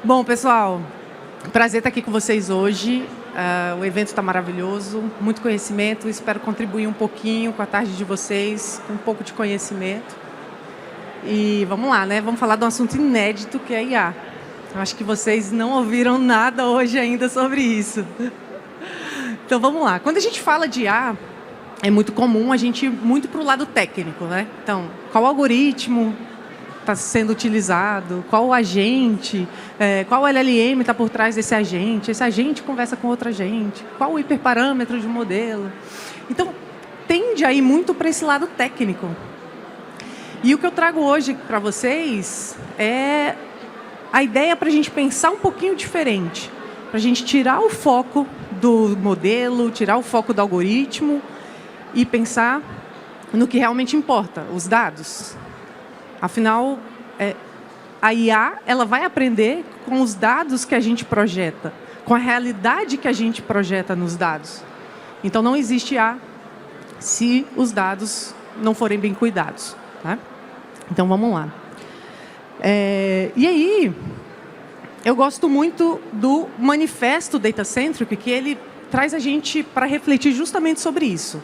Bom, pessoal, prazer estar aqui com vocês hoje. O evento está maravilhoso, muito conhecimento. Espero contribuir um pouquinho com a tarde de vocês, com um pouco de conhecimento. E vamos lá, né? Vamos falar de um assunto inédito, que é IA. Eu acho que vocês não ouviram nada hoje ainda sobre isso. Então, vamos lá. Quando a gente fala de IA, é muito comum a gente ir muito para o lado técnico, né? Então, qual algoritmo está sendo utilizado, qual agente, qual LLM está por trás desse agente, esse agente conversa com outro agente, qual o hiperparâmetro de um modelo. Então, tende a ir muito para esse lado técnico. E o que eu trago hoje para vocês é a ideia para a gente pensar um pouquinho diferente, para a gente tirar o foco do modelo, tirar o foco do algoritmo e pensar no que realmente importa, os dados. Afinal, a IA ela vai aprender com os dados que a gente projeta, com a realidade que a gente projeta nos dados. Então, não existe IA se os dados não forem bem cuidados. Tá? Então, vamos lá. E aí, eu gosto muito do manifesto Data-Centric, que ele traz a gente para refletir justamente sobre isso.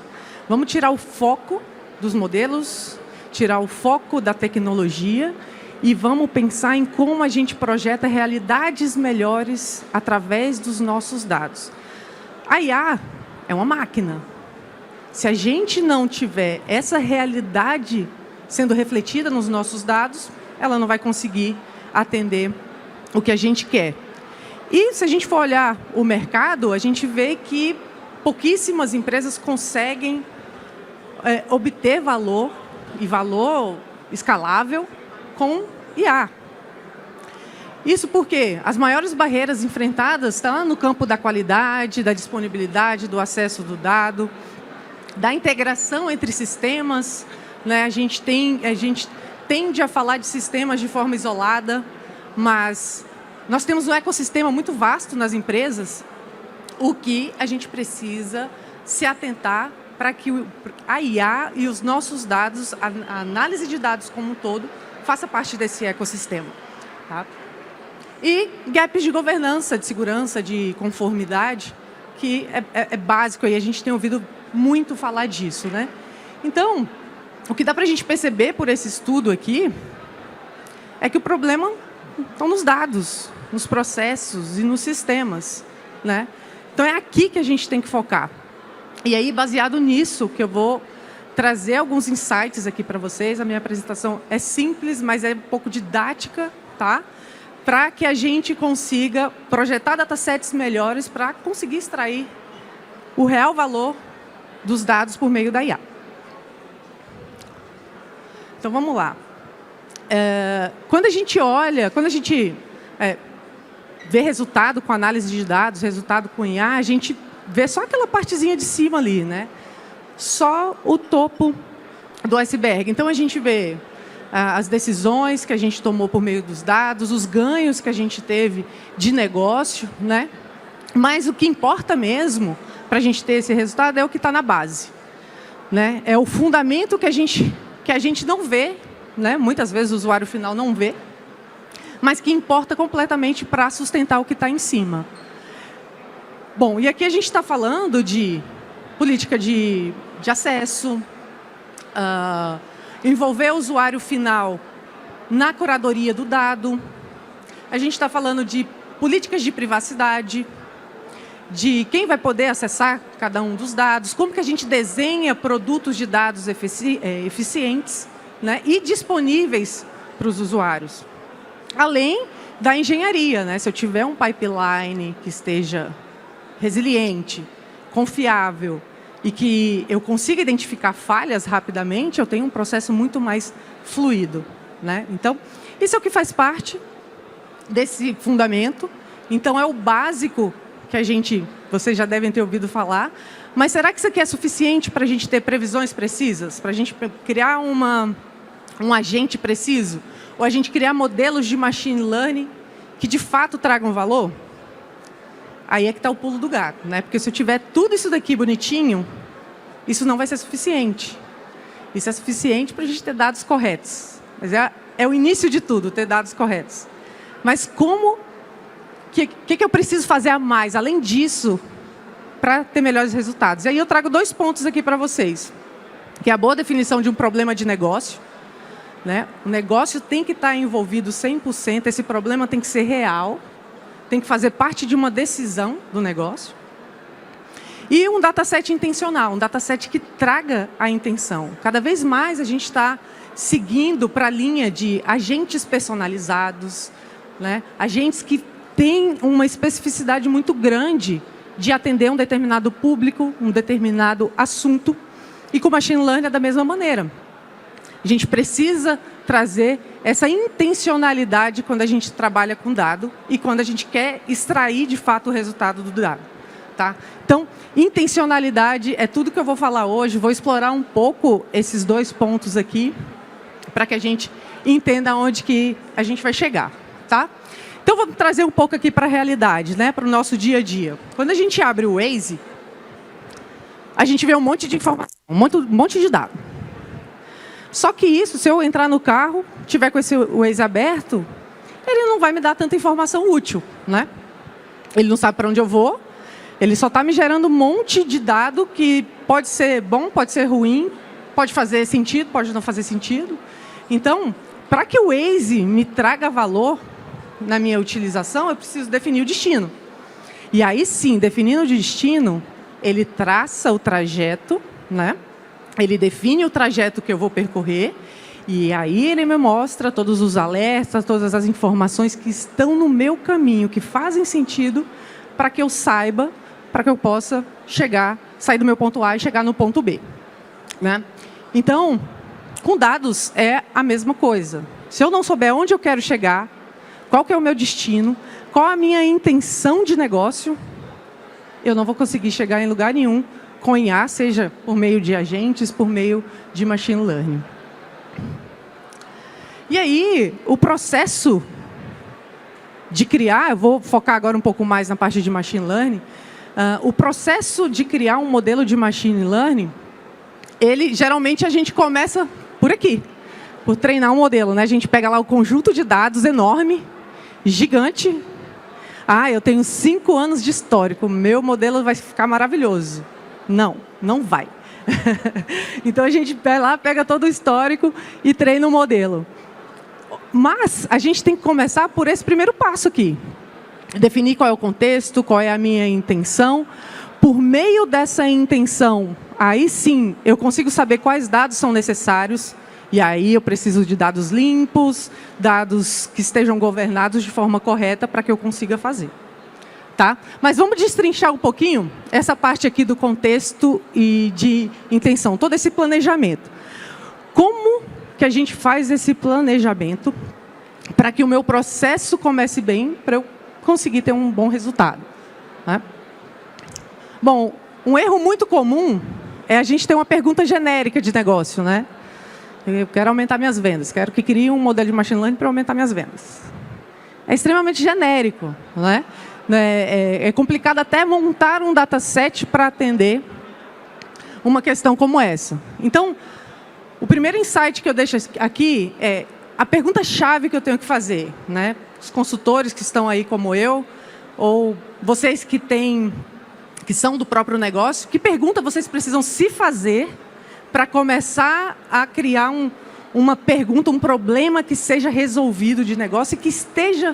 Vamos tirar o foco dos modelos, tirar o foco da tecnologia e vamos pensar em como a gente projeta realidades melhores através dos nossos dados. A IA é uma máquina. Se a gente não tiver essa realidade sendo refletida nos nossos dados, ela não vai conseguir atender o que a gente quer. E se a gente for olhar o mercado, a gente vê que pouquíssimas empresas conseguem obter valor e valor escalável com IA. Isso porque as maiores barreiras enfrentadas estão no campo da qualidade, da disponibilidade, do acesso do dado, da integração entre sistemas. Né? A gente tende a falar de sistemas de forma isolada, mas nós temos um ecossistema muito vasto nas empresas, o que a gente precisa se atentar para que a IA e os nossos dados, a análise de dados como um todo, faça parte desse ecossistema. Tá? E gaps de governança, de segurança, de conformidade, que é básico, e a gente tem ouvido muito falar disso. Né? Então, o que dá para a gente perceber por esse estudo aqui é que o problema está nos dados, nos processos e nos sistemas. Né? Então, é aqui que a gente tem que focar. E aí, baseado nisso, que eu vou trazer alguns insights aqui para vocês. A minha apresentação é simples, mas é um pouco didática, tá? Para que a gente consiga projetar datasets melhores para conseguir extrair o real valor dos dados por meio da IA. Então, vamos lá. Quando a gente olha, quando a gente vê resultado com análise de dados, resultado com IA, a gente vê só aquela partezinha de cima ali, né? Só o topo do iceberg. Então, a gente vê as decisões que a gente tomou por meio dos dados, os ganhos que a gente teve de negócio, né? Mas o que importa mesmo para a gente ter esse resultado é o que está na base. Né? É o fundamento que a gente não vê, né? Muitas vezes o usuário final não vê, mas que importa completamente para sustentar o que está em cima. Bom, e aqui a gente está falando de política de acesso, envolver o usuário final na curadoria do dado. A gente está falando de políticas de privacidade, de quem vai poder acessar cada um dos dados, como que a gente desenha produtos de dados eficientes, né, e disponíveis para os usuários. Além da engenharia, né, se eu tiver um pipeline que esteja resiliente, confiável e que eu consiga identificar falhas rapidamente, eu tenho um processo muito mais fluido. Né? Então, isso é o que faz parte desse fundamento. Então, é o básico que vocês já devem ter ouvido falar. Mas será que isso aqui é suficiente para a gente ter previsões precisas? Para a gente criar um agente preciso? Ou a gente criar modelos de machine learning que, de fato, tragam valor? Aí é que está o pulo do gato, né? Porque se eu tiver tudo isso daqui bonitinho, isso não vai ser suficiente. Isso é suficiente para a gente ter dados corretos. Mas é o início de tudo, ter dados corretos. Mas como que eu preciso fazer a mais, além disso, para ter melhores resultados? E aí eu trago 2 pontos aqui para vocês, que é a boa definição de um problema de negócio, né? O negócio tem que estar envolvido 100%, esse problema tem que ser real, tem que fazer parte de uma decisão do negócio. E um dataset intencional, um dataset que traga a intenção. Cada vez mais a gente está seguindo para a linha de agentes personalizados, né? Agentes que têm uma especificidade muito grande de atender um determinado público, um determinado assunto. E com o Machine Learning é da mesma maneira. A gente precisa trazer essa intencionalidade quando a gente trabalha com dado e quando a gente quer extrair, de fato, o resultado do dado. Tá? Então, intencionalidade é tudo que eu vou falar hoje. Vou explorar um pouco esses 2 pontos aqui para que a gente entenda onde que a gente vai chegar. Tá? Então, vou trazer um pouco aqui para a realidade, né? Para o nosso dia a dia. Quando a gente abre o Waze, a gente vê um monte de informação, um monte de dado. Só que isso, se eu entrar no carro, tiver com esse Waze aberto, ele não vai me dar tanta informação útil, né? Ele não sabe para onde eu vou, ele só está me gerando um monte de dado que pode ser bom, pode ser ruim, pode fazer sentido, pode não fazer sentido. Então, para que o Waze me traga valor na minha utilização, eu preciso definir o destino. E aí sim, definindo o destino, ele traça o trajeto, né? Ele define o trajeto que eu vou percorrer e aí ele me mostra todos os alertas, todas as informações que estão no meu caminho, que fazem sentido para que eu saiba, para que eu possa sair do meu ponto A e chegar no ponto B. Né? Então, com dados é a mesma coisa. Se eu não souber onde eu quero chegar, qual que é o meu destino, qual a minha intenção de negócio, eu não vou conseguir chegar em lugar nenhum com IA, seja por meio de agentes, por meio de machine learning. E aí, o processo de criar, eu vou focar agora um pouco mais na parte de machine learning, o processo de criar um modelo de machine learning, geralmente a gente começa por aqui, por treinar um modelo, né? A gente pega lá o conjunto de dados enorme, gigante. Ah, eu tenho 5 anos de histórico, meu modelo vai ficar maravilhoso. Não, não vai. Então, a gente vai lá, pega todo o histórico e treina o modelo. Mas a gente tem que começar por esse primeiro passo aqui. Definir qual é o contexto, qual é a minha intenção. Por meio dessa intenção, aí sim, eu consigo saber quais dados são necessários. E aí eu preciso de dados limpos, dados que estejam governados de forma correta para que eu consiga fazer. Tá? Mas vamos destrinchar um pouquinho essa parte aqui do contexto e de intenção, todo esse planejamento. Como que a gente faz esse planejamento para que o meu processo comece bem, para eu conseguir ter um bom resultado? Né? Bom, um erro muito comum é a gente ter uma pergunta genérica de negócio, né? Eu quero aumentar minhas vendas, quero que crie um modelo de machine learning para aumentar minhas vendas. É extremamente genérico, né? É complicado até montar um dataset para atender uma questão como essa. Então, o primeiro insight que eu deixo aqui é a pergunta-chave que eu tenho que fazer. Né? Os consultores que estão aí como eu, ou vocês que são do próprio negócio, que pergunta vocês precisam se fazer para começar a criar uma pergunta, um problema que seja resolvido de negócio e que esteja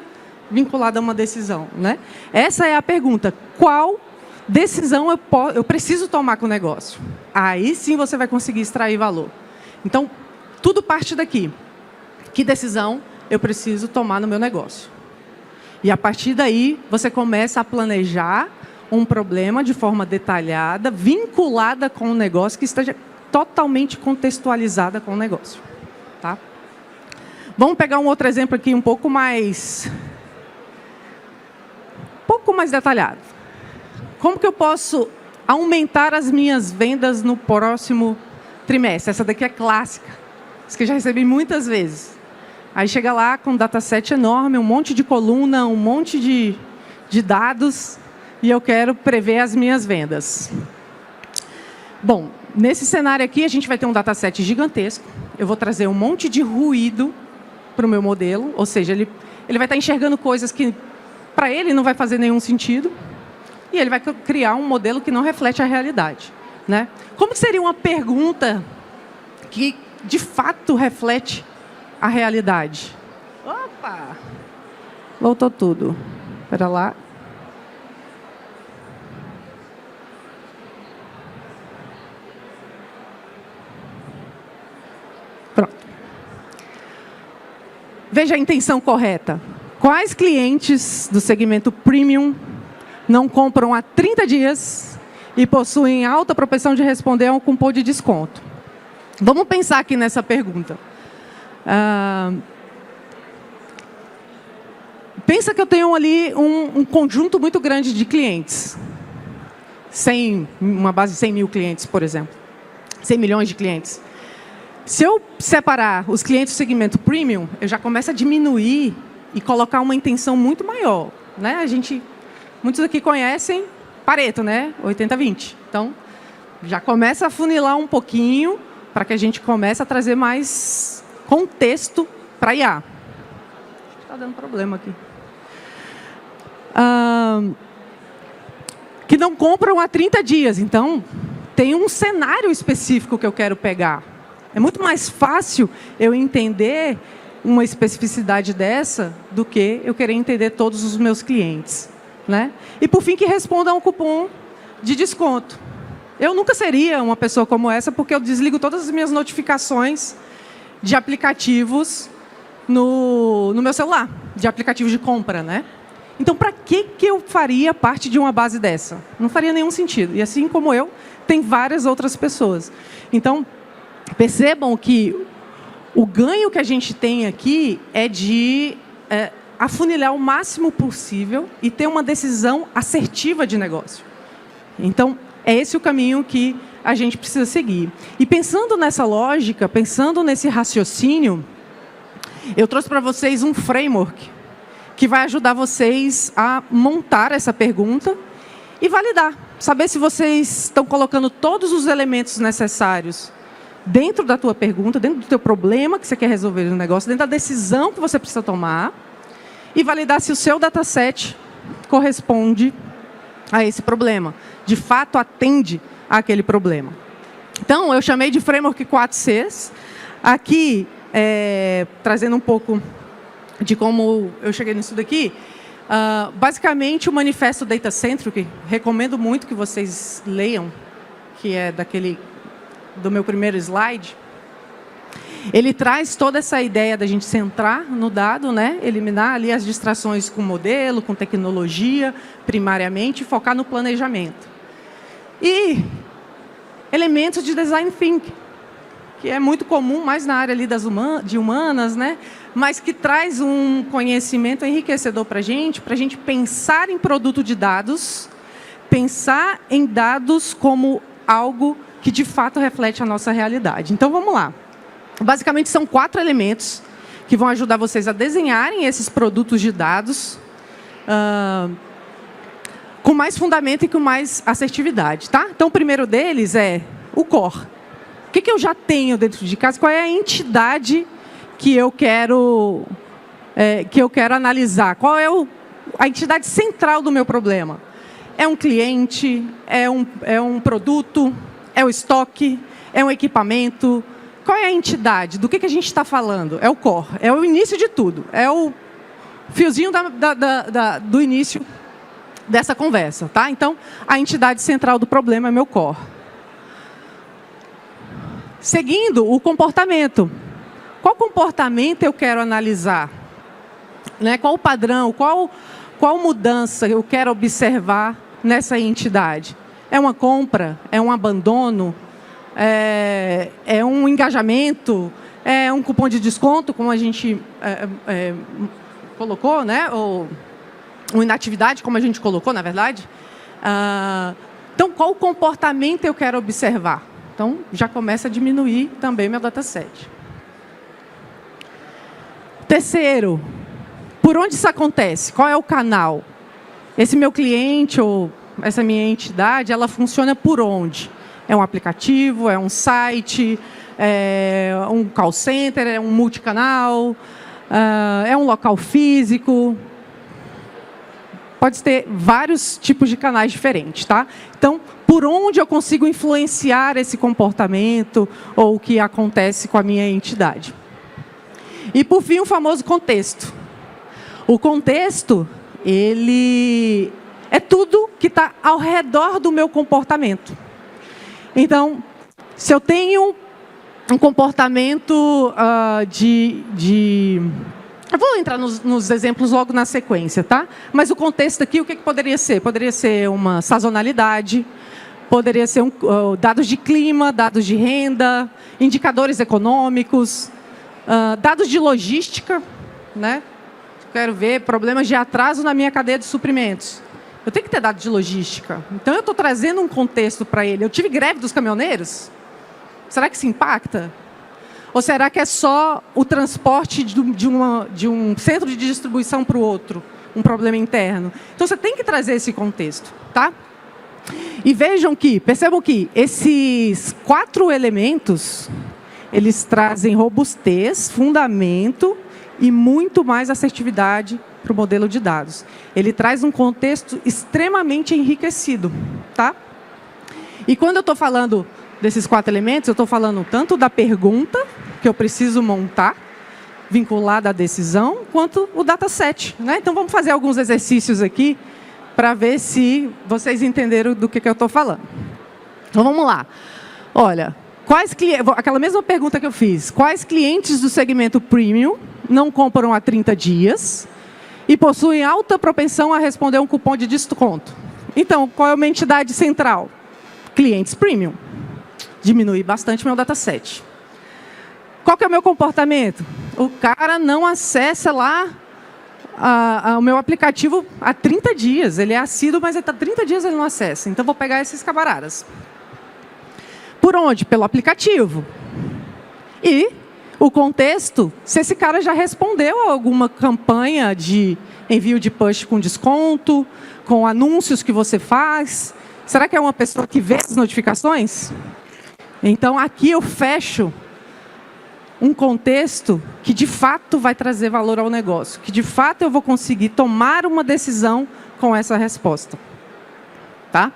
vinculado a uma decisão. Né? Essa é a pergunta. Qual decisão eu preciso tomar com o negócio? Aí sim você vai conseguir extrair valor. Então, tudo parte daqui. Que decisão eu preciso tomar no meu negócio? E a partir daí, você começa a planejar um problema de forma detalhada, vinculada com o negócio, que esteja totalmente contextualizada com o negócio. Tá? Vamos pegar um outro exemplo aqui um pouco mais detalhado. Como que eu posso aumentar as minhas vendas no próximo trimestre? Essa daqui é clássica. Essa que eu já recebi muitas vezes. Aí chega lá com um dataset enorme, um monte de coluna, um monte de dados, e eu quero prever as minhas vendas. Bom, nesse cenário aqui, a gente vai ter um dataset gigantesco. Eu vou trazer um monte de ruído para o meu modelo, ou seja, ele vai estar enxergando coisas que para ele não vai fazer nenhum sentido e ele vai criar um modelo que não reflete a realidade, né? Como seria uma pergunta que de fato reflete a realidade? Opa! Voltou tudo. Espera lá. Pronto. Veja a intenção correta. Quais clientes do segmento premium não compram há 30 dias e possuem alta propensão de responder a um cupom de desconto? Vamos pensar aqui nessa pergunta. Pensa que eu tenho ali um conjunto muito grande de clientes. Uma base de 100 mil clientes, por exemplo. 100 milhões de clientes. Se eu separar os clientes do segmento premium, eu já começo a diminuir e colocar uma intenção muito maior, né? Muitos aqui conhecem Pareto, né? 80-20. Então, já começa a funilar um pouquinho para que a gente comece a trazer mais contexto para IA. Está dando problema aqui. Que não compram há 30 dias. Então, tem um cenário específico que eu quero pegar. É muito mais fácil eu entender uma especificidade dessa do que eu querer entender todos os meus clientes, né? E, por fim, que respondam ao cupom de desconto. Eu nunca seria uma pessoa como essa, porque eu desligo todas as minhas notificações de aplicativos no meu celular, de aplicativos de compra, né? Então, para que eu faria parte de uma base dessa? Não faria nenhum sentido. E, assim como eu, tem várias outras pessoas. Então, percebam que o ganho que a gente tem aqui é de afunilar o máximo possível e ter uma decisão assertiva de negócio. Então, é esse o caminho que a gente precisa seguir. E pensando nessa lógica, pensando nesse raciocínio, eu trouxe para vocês um framework que vai ajudar vocês a montar essa pergunta e validar. Saber se vocês estão colocando todos os elementos necessários dentro da tua pergunta, dentro do teu problema que você quer resolver no negócio, dentro da decisão que você precisa tomar, e validar se o seu dataset corresponde a esse problema, de fato atende àquele problema. Então, eu chamei de Framework 4Cs, aqui, trazendo um pouco de como eu cheguei nisso daqui. Basicamente, o Manifesto Data Centric, recomendo muito que vocês leiam, que é do meu primeiro slide. Ele traz toda essa ideia da gente centrar no dado, né? Eliminar ali as distrações com modelo, com tecnologia, primariamente, e focar no planejamento. E elementos de design thinking, que é muito comum, mais na área ali de humanas, né? Mas que traz um conhecimento enriquecedor para a gente pensar em produto de dados, pensar em dados como algo que de fato reflete a nossa realidade. Então, vamos lá. Basicamente, são 4 elementos que vão ajudar vocês a desenharem esses produtos de dados com mais fundamento e com mais assertividade, tá? Então, o primeiro deles é o core. O que eu já tenho dentro de casa? Qual é a entidade que eu quero analisar? Qual é a entidade central do meu problema? É um cliente? É um produto? É o estoque? É um equipamento? Qual é a entidade? Do que a gente está falando? É o core, é o início de tudo. É o fiozinho do início dessa conversa, tá? Então, a entidade central do problema é meu core. Seguindo, o comportamento. Qual comportamento eu quero analisar? Né? Qual o padrão? Qual mudança eu quero observar nessa entidade? É uma compra? É um abandono? É um engajamento? É um cupom de desconto, como a gente colocou, né? Ou uma inatividade, como a gente colocou, na verdade? Então, qual comportamento eu quero observar? Então, já começa a diminuir também meu dataset. Terceiro, por onde isso acontece? Qual é o canal? Esse meu cliente ou essa minha entidade, ela funciona por onde? É um aplicativo, é um site, é um call center, é um multicanal, é um local físico. pode ter vários tipos de canais diferentes, tá? Então, por onde eu consigo influenciar esse comportamento ou o que acontece com a minha entidade? E, por fim, o famoso contexto. O contexto, ele é tudo que está ao redor do meu comportamento. Então, se eu tenho um comportamento eu vou entrar nos exemplos logo na sequência, tá? Mas o contexto aqui, o que poderia ser? Poderia ser uma sazonalidade, poderia ser dados de clima, dados de renda, indicadores econômicos, dados de logística, né? Quero ver problemas de atraso na minha cadeia de suprimentos. Eu tenho que ter dados de logística. Então, eu estou trazendo um contexto para ele. Eu tive greve dos caminhoneiros? Será que isso impacta? Ou será que é só o transporte de um centro de distribuição para o outro? Um problema interno? Então, você tem que trazer esse contexto, tá? E percebam que esses 4 elementos, eles trazem robustez, fundamento e muito mais assertividade para o modelo de dados. Ele traz um contexto extremamente enriquecido, tá? E quando eu estou falando desses 4 elementos, eu estou falando tanto da pergunta que eu preciso montar, vinculada à decisão, quanto o dataset, né? Então, vamos fazer alguns exercícios aqui para ver se vocês entenderam do que eu estou falando. Então, vamos lá. Olha, aquela mesma pergunta que eu fiz. Quais clientes do segmento premium não compram há 30 dias e possuem alta propensão a responder um cupom de desconto? Então, qual é uma entidade central? Clientes premium. Diminui bastante meu dataset. Qual que é o meu comportamento? O cara não acessa lá o meu aplicativo há 30 dias. Ele é assíduo, mas há 30 dias ele não acessa. Então, vou pegar esses camaradas. Por onde? Pelo aplicativo. E o contexto, se esse cara já respondeu a alguma campanha de envio de push com desconto, com anúncios que você faz. Será que é uma pessoa que vê as notificações? Então, aqui eu fecho um contexto que, de fato, vai trazer valor ao negócio. Que, de fato, eu vou conseguir tomar uma decisão com essa resposta. Tá?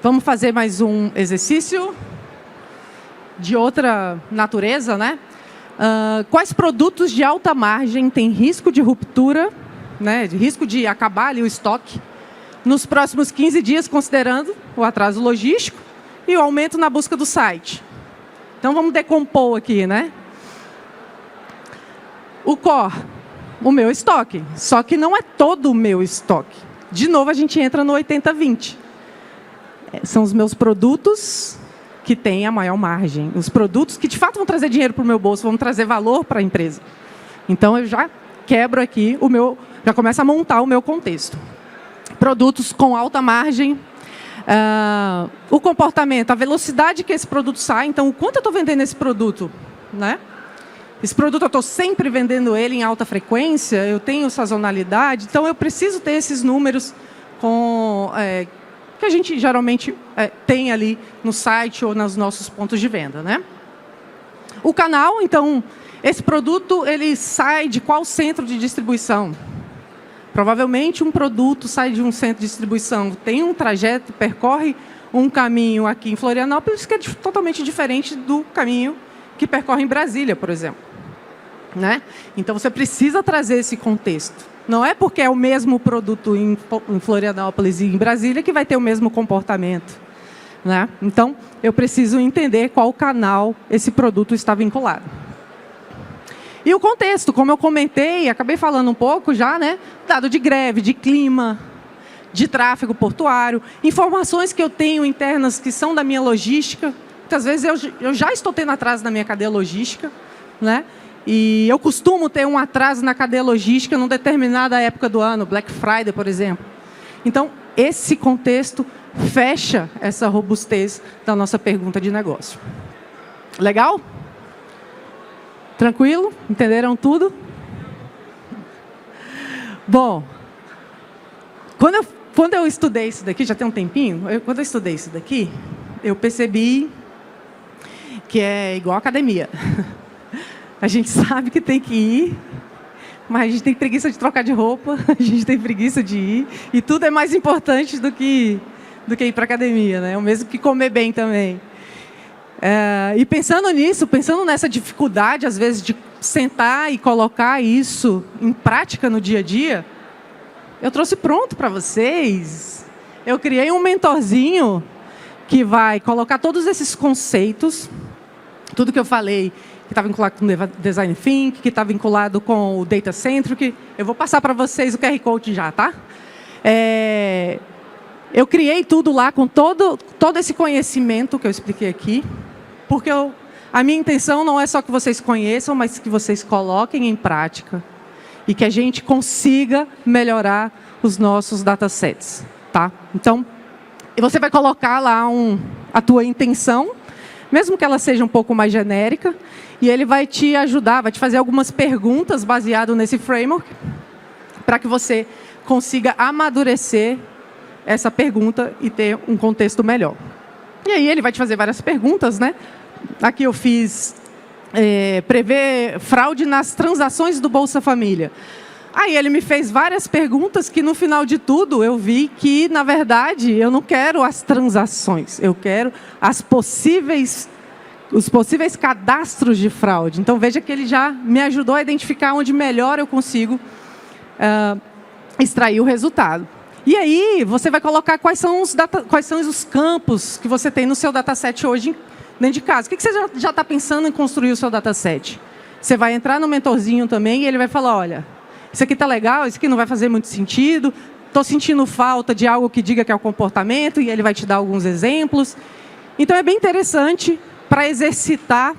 Vamos fazer mais um exercício de outra natureza, né? Quais produtos de alta margem têm risco de ruptura, né? De risco de acabar ali o estoque, nos próximos 15 dias, considerando o atraso logístico e o aumento na busca do site? Então, vamos decompor aqui, né? O core, o meu estoque. Só que não é todo o meu estoque. De novo, a gente entra no 80-20. São os meus produtos que têm a maior margem. Os produtos que, de fato, vão trazer dinheiro para o meu bolso, vão trazer valor para a empresa. Então, eu já quebro aqui já começo a montar o meu contexto. Produtos com alta margem. O comportamento, a velocidade que esse produto sai. Então, o quanto eu estou vendendo esse produto, né? Esse produto eu estou sempre vendendo ele em alta frequência, eu tenho sazonalidade, então eu preciso ter esses números que a gente geralmente tem ali no site ou nos nossos pontos de venda, né? O canal, então, esse produto ele sai de qual centro de distribuição? Provavelmente um produto sai de um centro de distribuição, tem um trajeto, percorre um caminho aqui em Florianópolis que é totalmente diferente do caminho que percorre em Brasília, por exemplo. Né? Então, você precisa trazer esse contexto. Não é porque é o mesmo produto em Florianópolis e em Brasília que vai ter o mesmo comportamento. Né? Então, eu preciso entender qual canal esse produto está vinculado. E o contexto, como eu comentei, acabei falando um pouco já, né? Dado de greve, de clima, de tráfego portuário, informações que eu tenho internas que são da minha logística. Muitas vezes eu já estou tendo atraso na minha cadeia logística, né? E eu costumo ter um atraso na cadeia logística numa determinada época do ano, Black Friday, por exemplo. Então, esse contexto fecha essa robustez da nossa pergunta de negócio. Legal? Tranquilo? Entenderam tudo? Bom, quando eu estudei isso daqui, já tem um tempinho, quando eu estudei isso daqui, eu percebi que é igual à academia. A gente sabe que tem que ir, mas a gente tem preguiça de trocar de roupa, a gente tem preguiça de ir, e tudo é mais importante do que ir para a academia, né? O mesmo que comer bem também. E pensando nisso, pensando nessa dificuldade, às vezes, de sentar e colocar isso em prática no dia a dia, eu trouxe pronto para vocês. Eu criei um mentorzinho que vai colocar todos esses conceitos, tudo que eu falei, que está vinculado com o Design Think, que está vinculado com o Data Centric. Eu vou passar para vocês o QR Code já, tá? Eu criei tudo lá com todo esse conhecimento que eu expliquei aqui, porque a minha intenção não é só que vocês conheçam, mas que vocês coloquem em prática e que a gente consiga melhorar os nossos datasets, tá? Então, você vai colocar lá a tua intenção, mesmo que ela seja um pouco mais genérica, e ele vai te ajudar, vai te fazer algumas perguntas baseado nesse framework, para que você consiga amadurecer essa pergunta e ter um contexto melhor. E aí ele vai te fazer várias perguntas, né? Aqui eu fiz prever fraude nas transações do Bolsa Família. Aí ele me fez várias perguntas que, no final de tudo, eu vi que, na verdade, eu não quero as transações, eu quero os possíveis cadastros de fraude. Então, veja que ele já me ajudou a identificar onde melhor eu consigo extrair o resultado. E aí, você vai colocar quais são os campos que você tem no seu dataset hoje dentro de casa. O que você já está pensando em construir o seu dataset? Você vai entrar no mentorzinho também e ele vai falar, olha, isso aqui está legal, isso aqui não vai fazer muito sentido, estou sentindo falta de algo que diga que é o comportamento, e ele vai te dar alguns exemplos. Então, é bem interessante para exercitar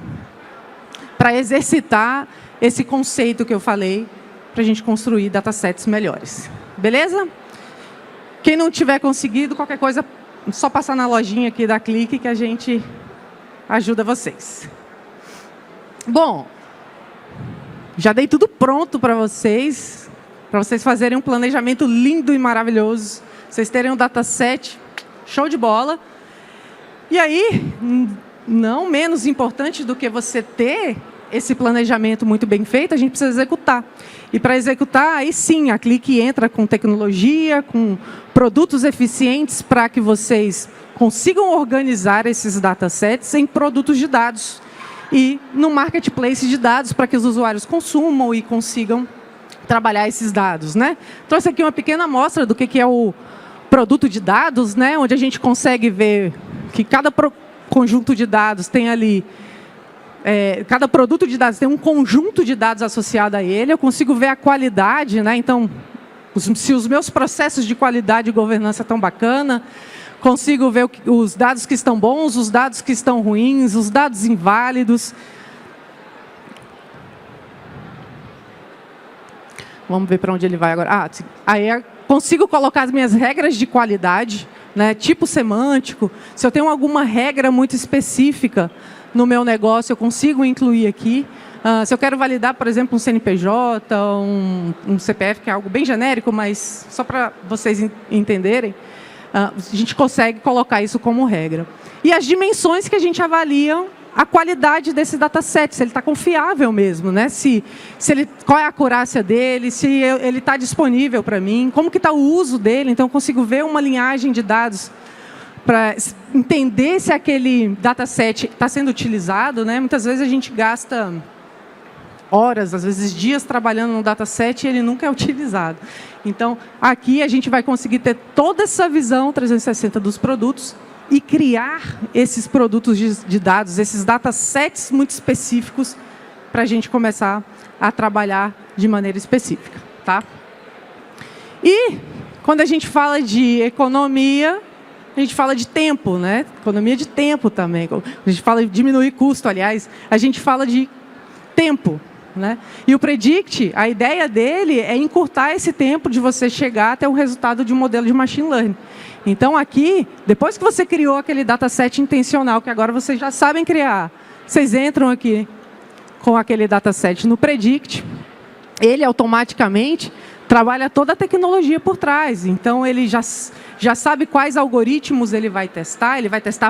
esse conceito que eu falei, para a gente construir datasets melhores. Beleza? Quem não tiver conseguido, qualquer coisa, só passar na lojinha aqui da Clique que a gente ajuda vocês. Bom, já dei tudo pronto para vocês fazerem um planejamento lindo e maravilhoso, vocês terem um dataset show de bola. E aí, não menos importante do que você ter esse planejamento muito bem feito, a gente precisa executar. E para executar, aí sim, a Clique entra com tecnologia, com produtos eficientes para que vocês consigam organizar esses datasets em produtos de dados e no marketplace de dados para que os usuários consumam e consigam trabalhar esses dados, né? Trouxe aqui uma pequena amostra do que é o produto de dados, né? Onde a gente consegue ver que cada conjunto de dados tem ali, cada produto de dados tem um conjunto de dados associado a ele. Eu consigo ver a qualidade, né? Então, se os meus processos de qualidade e governança estão bacana, consigo ver os dados que estão bons, os dados que estão ruins, os dados inválidos. Vamos ver para onde ele vai agora. Aí eu consigo colocar as minhas regras de qualidade, né? Tipo semântico. Se eu tenho alguma regra muito específica no meu negócio, eu consigo incluir aqui. Se eu quero validar, por exemplo, um CNPJ, um CPF, que é algo bem genérico, mas só para vocês entenderem, a gente consegue colocar isso como regra. E as dimensões que a gente avalia a qualidade desse dataset, se ele está confiável mesmo, né? Qual é a acurácia dele, se ele está disponível para mim, como que está o uso dele. Então, eu consigo ver uma linhagem de dados para entender se aquele dataset está sendo utilizado, né? Muitas vezes a gente gasta horas, às vezes dias trabalhando no dataset e ele nunca é utilizado. Então, aqui a gente vai conseguir ter toda essa visão 360 dos produtos e criar esses produtos de dados, esses datasets muito específicos para a gente começar a trabalhar de maneira específica, tá? E quando a gente fala de economia, a gente fala de tempo, né? Economia de tempo também. A gente fala de diminuir custo, aliás, a gente fala de tempo, né? E o Predict, a ideia dele é encurtar esse tempo de você chegar até o resultado de um modelo de machine learning. Então, aqui, depois que você criou aquele dataset intencional, que agora vocês já sabem criar, vocês entram aqui com aquele dataset no Predict, ele automaticamente trabalha toda a tecnologia por trás. Então, ele já sabe quais algoritmos ele vai testar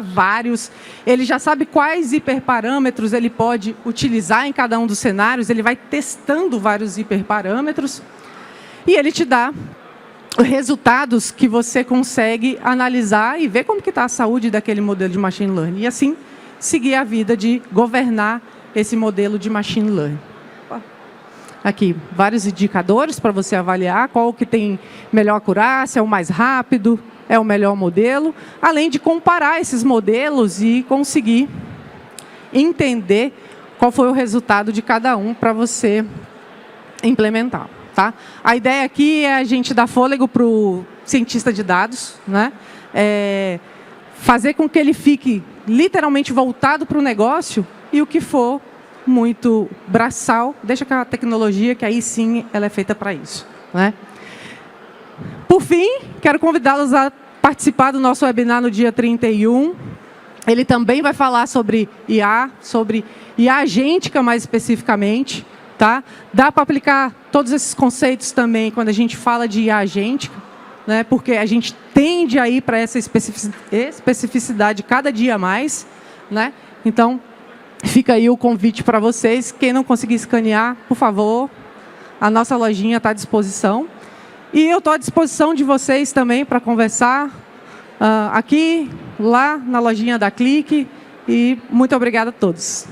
vários, ele já sabe quais hiperparâmetros ele pode utilizar em cada um dos cenários, ele vai testando vários hiperparâmetros e ele te dá resultados que você consegue analisar e ver como que está a saúde daquele modelo de machine learning. E assim, seguir a vida de governar esse modelo de machine learning. Aqui, vários indicadores para você avaliar qual que tem melhor acurácia, é o mais rápido, é o melhor modelo, além de comparar esses modelos e conseguir entender qual foi o resultado de cada um para você implementar. Tá? A ideia aqui é a gente dar fôlego para o cientista de dados, né? Fazer com que ele fique literalmente voltado para o negócio e o que for muito braçal, deixa com a tecnologia, que aí sim ela é feita para isso. Né? Por fim, quero convidá-los a participar do nosso webinar no dia 31. Ele também vai falar sobre IA agêntica mais especificamente. Tá? Dá para aplicar todos esses conceitos também quando a gente fala de IA agêntica, né? Porque a gente tende a ir para essa especificidade cada dia mais. Né? Então, fica aí o convite para vocês. Quem não conseguir escanear, por favor, a nossa lojinha está à disposição. E eu estou à disposição de vocês também para conversar aqui, lá na lojinha da Clique. E muito obrigada a todos.